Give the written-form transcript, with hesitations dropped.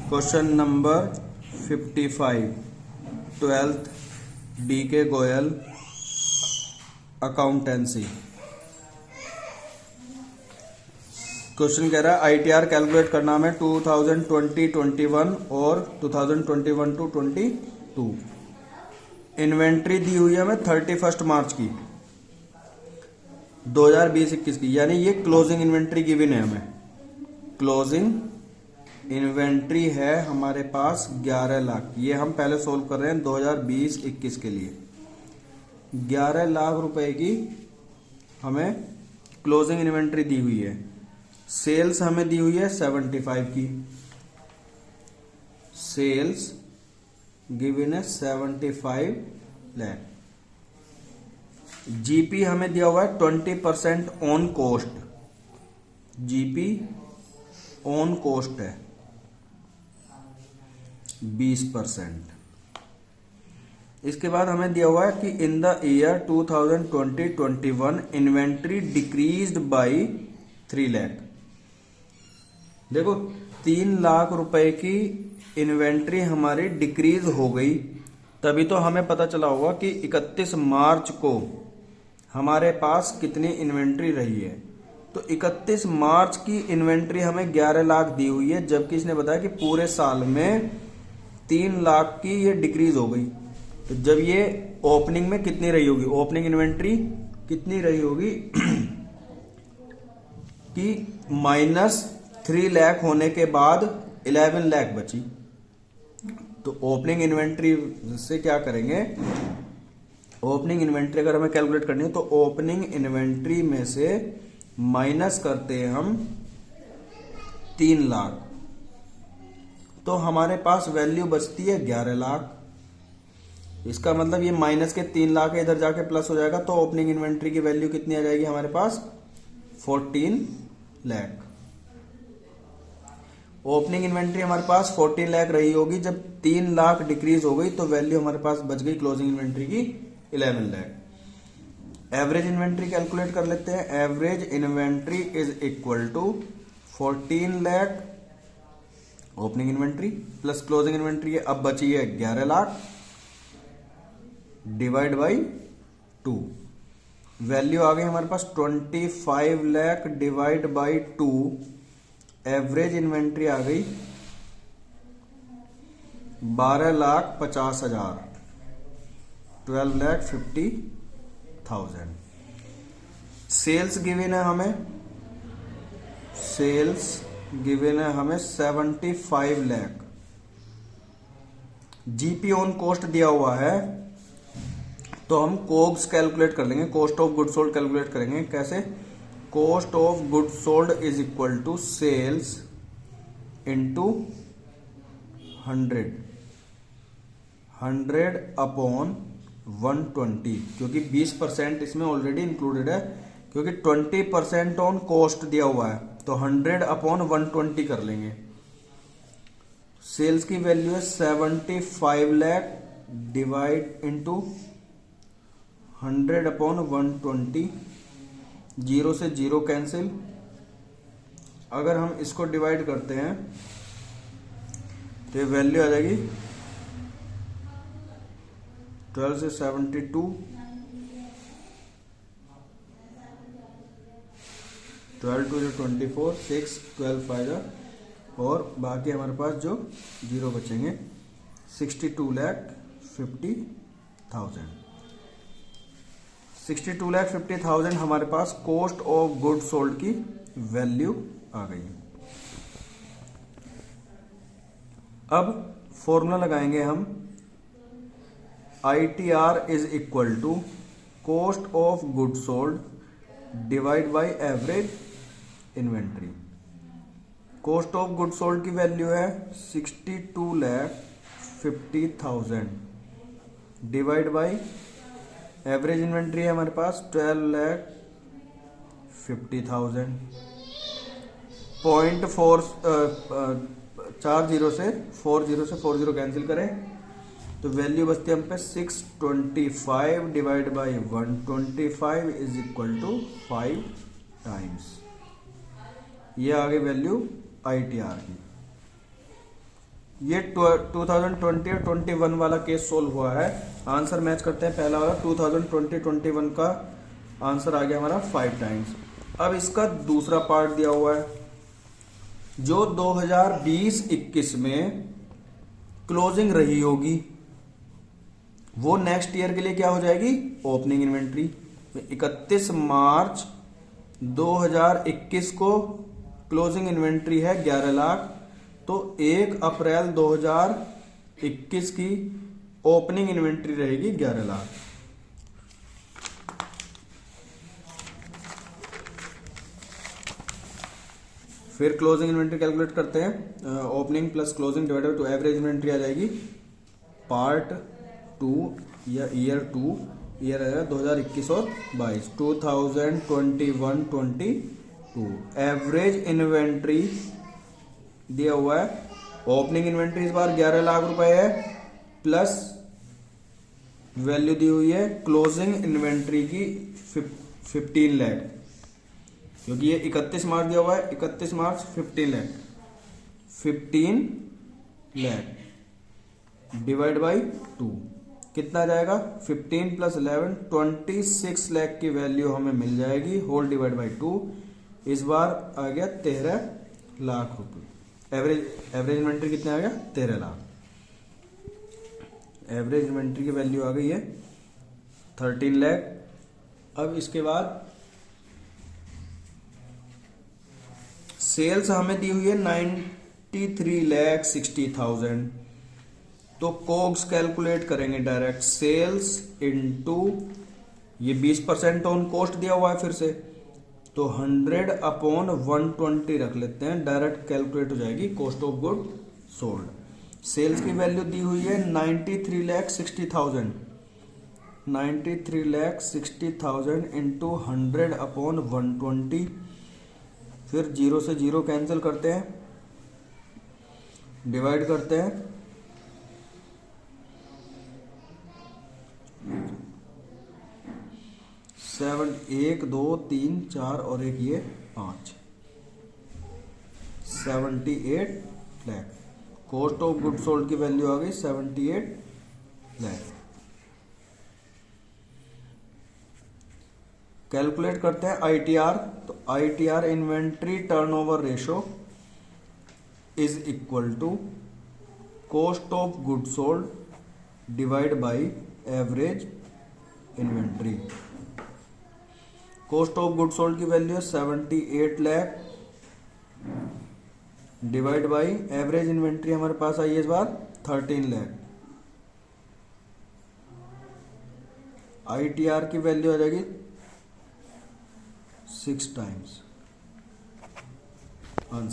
Question number 55 twelfth BK Goyal accountancy. Question कह रहा है ITR कैलकुलेट करना हमें 2020-21 और 2021 to 22। इन्वेंट्री दी हुई है हमें 31 मार्च की 2020-21 की, यानी ये क्लोजिंग इन्वेंट्री गिवन है हमें। क्लोजिंग इन्वेंट्री है हमारे पास 11 लाख। ये हम पहले सोल्व कर रहे हैं 2020-21 के लिए। 11 लाख रुपए की हमें क्लोजिंग इन्वेंट्री दी हुई है। सेल्स हमें दी हुई है 75 की। सेल्स गिवन है 75 लाख। जीपी हमें दिया हुआ है 20% on cost. GP on cost है 20%। इसके बाद हमें दिया हुआ है कि in the year 2020-21 inventory decreased bye 3 lakh. देखो 3 लाख रुपए की इन्वेंट्री हमारी डिक्रीज हो गई, तभी तो हमें पता चला होगा कि 31 मार्च को हमारे पास कितनी इन्वेंट्री रही है। तो 31 मार्च की इन्वेंट्री हमें 11 लाख दी हुई है, जबकि इसने बताया कि पूरे साल में 3 लाख की ये डिक्रीज हो गई। तो जब ये ओपनिंग में कितनी रही होगी, ओपनिंग इन्वेंट्री कितनी रही होगी कि -3 लाख होने के बाद 11 लाख बची। तो ओपनिंग इन्वेंट्री से क्या करेंगे, ओपनिंग इन्वेंट्री अगर हमें कैलकुलेट करनी है तो ओपनिंग इन्वेंट्री में से माइनस करते हैं हम 3 लाख, तो हमारे पास वैल्यू बचती है 11 लाख। इसका मतलब ये माइनस के 3 लाख है, इधर जाके प्लस हो जाएगा, तो ओपनिंग इन्वेंट्री की वैल्यू कितनी आ जाएगी हमारे पास 14 लाख। ओपनिंग इन्वेंट्री हमारे पास 14 लाख रही होगी, जब 3 लाख डिक्रीज हो गई तो वैल्यू हमारे पास बच गई क्लोजिंग इन्वेंट्री की 11 लाख। एवरेज इन्वेंट्री कैलकुलेट कर लेते हैं। Average inventory is equal to 14 lakh opening inventory plus closing inventory है, अब बची है 11 लाख डिवाइड बाई 2। वैल्यू आ गई हमारे पास 25 lakh divide by 2। Average inventory आ गई 12,50,000, 12,50,000। सेल्स गिवन है हमें, सेल्स गिवन है हमें 75 लाख। जीपी ऑन कॉस्ट दिया हुआ है, तो हम कोग्स कैलकुलेट कर लेंगे, cost of good sold calculate करेंगे। कैसे, cost of good sold is equal to sales into 100 upon 120, क्योंकि 20% इसमें ऑलरेडी इंक्लूडेड है, क्योंकि 20% ऑन कॉस्ट दिया हुआ है, तो 100 अपॉन 120 कर लेंगे। सेल्स की वैल्यू है 75 लाख डिवाइड इंटू 100 अपॉन 120, 0 से 0 कैंसिल। अगर हम इसको डिवाइड करते हैं तो ये वैल्यू आ जाएगी 12 से 72, 12 2 24, 6 12 5, और बाकी हमारे पास जो 0 बचेंगे 62,50,000। 62,50,000 हमारे पास कॉस्ट ऑफ गुड सोल्ड की वैल्यू आ गई। अब फॉर्मूला लगाएंगे हम, ITR is equal to cost of good sold divide by average inventory. Cost of good sold की वैल्यू है 62,50,000 डिवाइड बाय एवरेज इन्वेंट्री है हमारे पास 12,50,000। 40 से 40 कैंसिल करें तो वैल्यू बचती है हम पे 625 divide by 125 is equal to 5 times. ये आ गई वैल्यू ITR की। ये 2020 और 21 वाला केस सोल्व हुआ है। आंसर मैच करते हैं। पहला वाला 2020-21 का आंसर आ गया हमारा 5 टाइम्स। अब इसका दूसरा पार्ट दिया हुआ है, जो 2020-21 में क्लोजिंग रही होगी वो नेक्स्ट ईयर के लिए क्या हो जाएगी, ओपनिंग इन्वेंट्री। 31 मार्च 2021 को क्लोजिंग इन्वेंट्री है 11 लाख, तो 1 अप्रैल 2021 की ओपनिंग इन्वेंट्री रहेगी 11 लाख। फिर क्लोजिंग इन्वेंट्री कैलकुलेट करते हैं। Opening plus closing divided to average inventory आ जाएगी। पार्ट 2 या ईयर 2, ईयर आएगा 2021 और 22, 2021-22। एवरेज इन्वेंट्री दिया हुआ है। ओपनिंग इन्वेंट्री इस बार 11 लाख रुपए है, प्लस वैल्यू दी हुई है क्लोजिंग इन्वेंट्री की 15 लाख, क्योंकि ये 31 मार्च दिया हुआ है। 31 मार्च 15 लाख डिवाइड बाई 2 कितना आ जाएगा, 15 प्लस 11 26 लाख की वैल्यू हमें मिल जाएगी, होल डिवाइड बाई 2। इस बार आ गया 13 लाख रुपए। एवरेज इन्वेंट्री कितना आ गया, 13 लाख। एवरेज इन्वेंट्री की वैल्यू आ गई है 13 लाख। अब इसके बाद सेल्स हमें दी हुई है 93,60,000, तो कोग्स कैलकुलेट करेंगे डायरेक्ट। सेल्स इनटू ये 20% ऑन कॉस्ट दिया हुआ है फिर से, तो 100/120 रख लेते हैं, डायरेक्ट कैलकुलेट हो जाएगी cost of good sold. Sales की वैल्यू दी हुई है 93,60,000, 93,60,000 इंटू 100/120। फिर 0 से 0 कैंसिल करते हैं, डिवाइड करते हैं, 7 1 2 3 4 और एक ये 5, 78 lakh. Cost of good sold की वैल्यू आ गई 78 लाख। कैलकुलेट करते हैं आईटीआर। तो ITR inventory turnover ratio is equal to cost of good sold divide by average inventory. Cost of good sold की वैल्यू है 78 lakh divide by average inventory हमारे पास आई है इस बार 13 लाख। आईटीआर की वैल्यू आ जाएगी 6 टाइम्स।